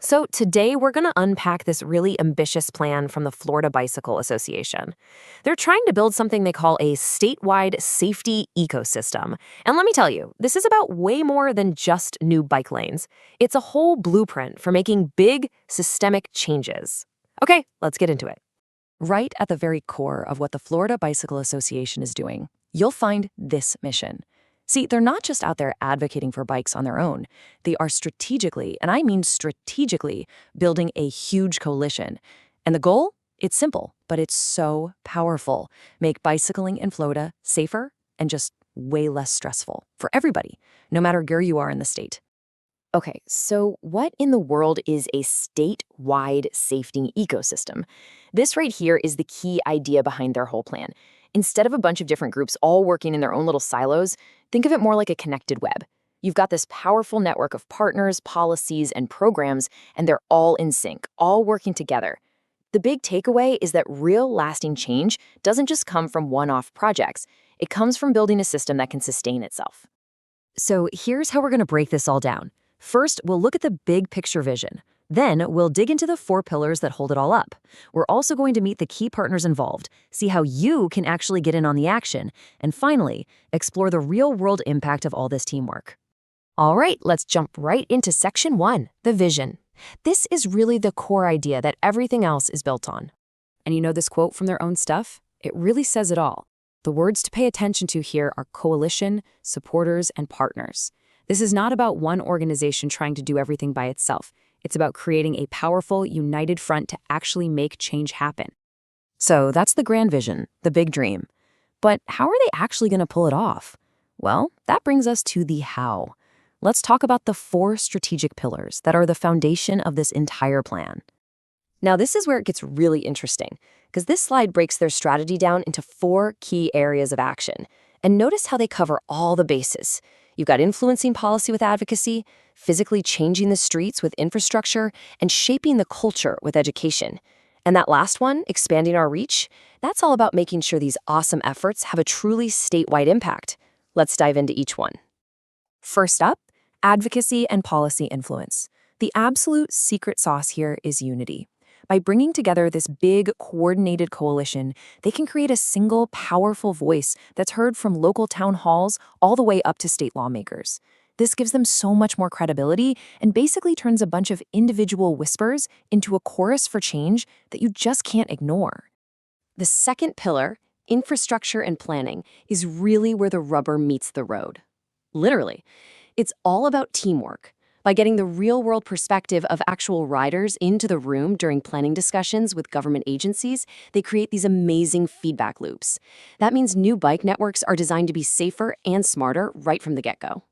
So today we're going to unpack this really ambitious plan from the Florida Bicycle Association. They're trying to build something they call a statewide safety ecosystem. And let me tell you, this is about way more than just new bike lanes. It's a whole blueprint for making big, systemic changes. Okay, let's get into it. Right at the very core of what the Florida Bicycle Association is doing, you'll find this mission. See, they're not just out there advocating for bikes on their own. They are strategically, and I mean strategically, building a huge coalition. And the goal? It's simple, but it's so powerful. Make bicycling in Florida safer and just way less stressful for everybody, no matter where you are in the state. Okay, so what in the world is a statewide safety ecosystem? This right here is the key idea behind their whole plan. Instead of a bunch of different groups all working in their own little silos, think of it more like a connected web. You've got this powerful network of partners, policies, and programs, and they're all in sync, all working together. The big takeaway is that real lasting change doesn't just come from one-off projects. It comes from building a system that can sustain itself. So here's how we're going to break this all down. First, we'll look at the big picture vision. Then, we'll dig into the 4 pillars that hold it all up. We're also going to meet the key partners involved, see how you can actually get in on the action, and finally, explore the real-world impact of all this teamwork. All right, let's jump right into Section 1, the vision. This is really the core idea that everything else is built on. And you know this quote from their own stuff? It really says it all. The words to pay attention to here are coalition, supporters, and partners. This is not about one organization trying to do everything by itself. It's about creating a powerful, united front to actually make change happen. So that's the grand vision, the big dream. But how are they actually going to pull it off? Well, that brings us to the how. Let's talk about the 4 strategic pillars that are the foundation of this entire plan. Now, this is where it gets really interesting, because this slide breaks their strategy down into 4 key areas of action. And notice how they cover all the bases. You've got influencing policy with advocacy, physically changing the streets with infrastructure, and shaping the culture with education. And that last one, expanding our reach, that's all about making sure these awesome efforts have a truly statewide impact. Let's dive into each one. First up, advocacy and policy influence. The absolute secret sauce here is unity. By bringing together this big, coordinated coalition, they can create a single, powerful voice that's heard from local town halls all the way up to state lawmakers. This gives them so much more credibility and basically turns a bunch of individual whispers into a chorus for change that you just can't ignore. The second pillar, infrastructure and planning, is really where the rubber meets the road. Literally, it's all about teamwork. By getting the real-world perspective of actual riders into the room during planning discussions with government agencies, they create these amazing feedback loops. That means new bike networks are designed to be safer and smarter right from the get-go.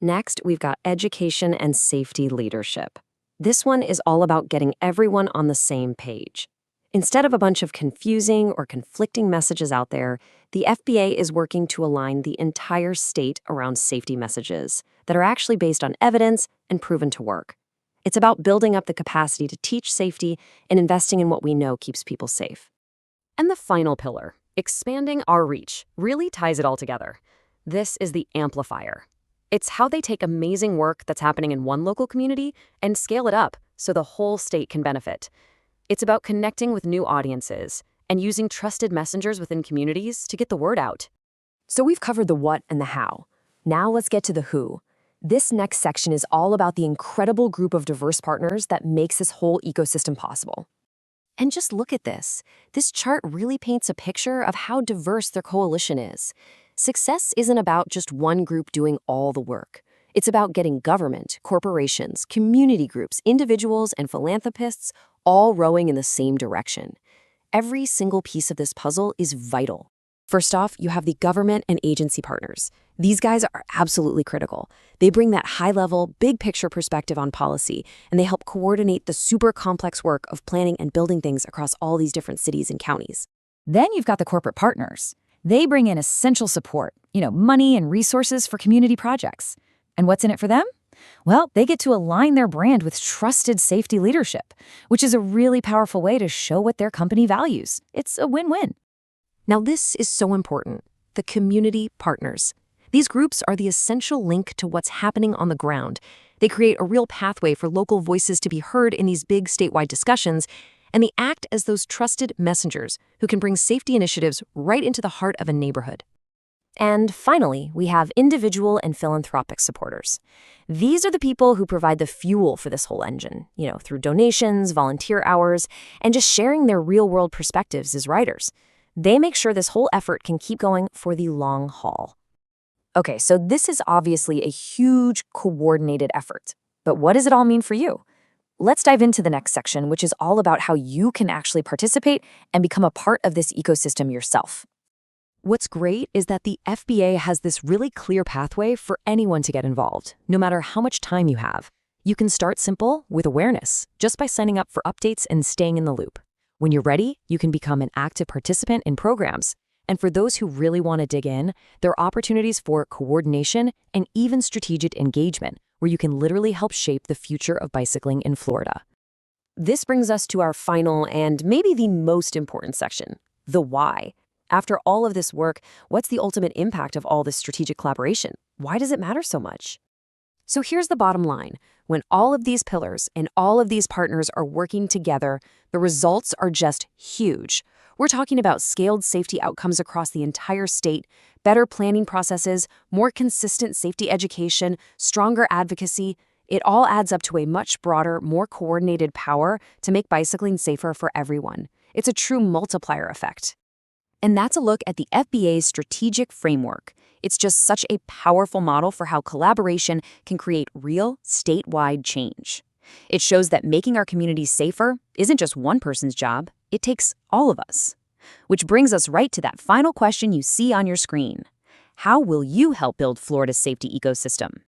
Next, we've got education and safety leadership. This one is all about getting everyone on the same page. Instead of a bunch of confusing or conflicting messages out there, the FBA is working to align the entire state around safety messages that are actually based on evidence and proven to work. It's about building up the capacity to teach safety and investing in what we know keeps people safe. And the final pillar, expanding our reach, really ties it all together. This is the amplifier. It's how they take amazing work that's happening in one local community and scale it up so the whole state can benefit. It's about connecting with new audiences and using trusted messengers within communities to get the word out. So we've covered the what and the how. Now let's get to the who. This next section is all about the incredible group of diverse partners that makes this whole ecosystem possible. And just look at this. This chart really paints a picture of how diverse their coalition is. Success isn't about just one group doing all the work. It's about getting government, corporations, community groups, individuals, and philanthropists all rowing in the same direction. Every single piece of this puzzle is vital. First off, you have the government and agency partners. These guys are absolutely critical. They bring that high-level, big-picture perspective on policy, and they help coordinate the super complex work of planning and building things across all these different cities and counties. Then you've got the corporate partners. They bring in essential support, money and resources for community projects. And what's in it for them? Well, they get to align their brand with trusted safety leadership, which is a really powerful way to show what their company values. It's a win-win. Now, this is so important. The community partners. These groups are the essential link to what's happening on the ground. They create a real pathway for local voices to be heard in these big statewide discussions, and they act as those trusted messengers who can bring safety initiatives right into the heart of a neighborhood. And finally, we have individual and philanthropic supporters. These are the people who provide the fuel for this whole engine, through donations, volunteer hours, and just sharing their real-world perspectives as writers. They make sure this whole effort can keep going for the long haul. Okay, so this is obviously a huge coordinated effort. But what does it all mean for you? Let's dive into the next section, which is all about how you can actually participate and become a part of this ecosystem yourself. What's great is that the FBA has this really clear pathway for anyone to get involved, no matter how much time you have. You can start simple with awareness, just by signing up for updates and staying in the loop. When you're ready, you can become an active participant in programs. And for those who really want to dig in, there are opportunities for coordination and even strategic engagement, where you can literally help shape the future of bicycling in Florida. This brings us to our final and maybe the most important section, the why. After all of this work, what's the ultimate impact of all this strategic collaboration? Why does it matter so much? So here's the bottom line. When all of these pillars and all of these partners are working together, the results are just huge. We're talking about scaled safety outcomes across the entire state, better planning processes, more consistent safety education, stronger advocacy. It all adds up to a much broader, more coordinated power to make bicycling safer for everyone. It's a true multiplier effect. And that's a look at the FBA's strategic framework. It's just such a powerful model for how collaboration can create real, statewide change. It shows that making our communities safer isn't just one person's job, it takes all of us. Which brings us right to that final question you see on your screen. How will you help build Florida's safety ecosystem?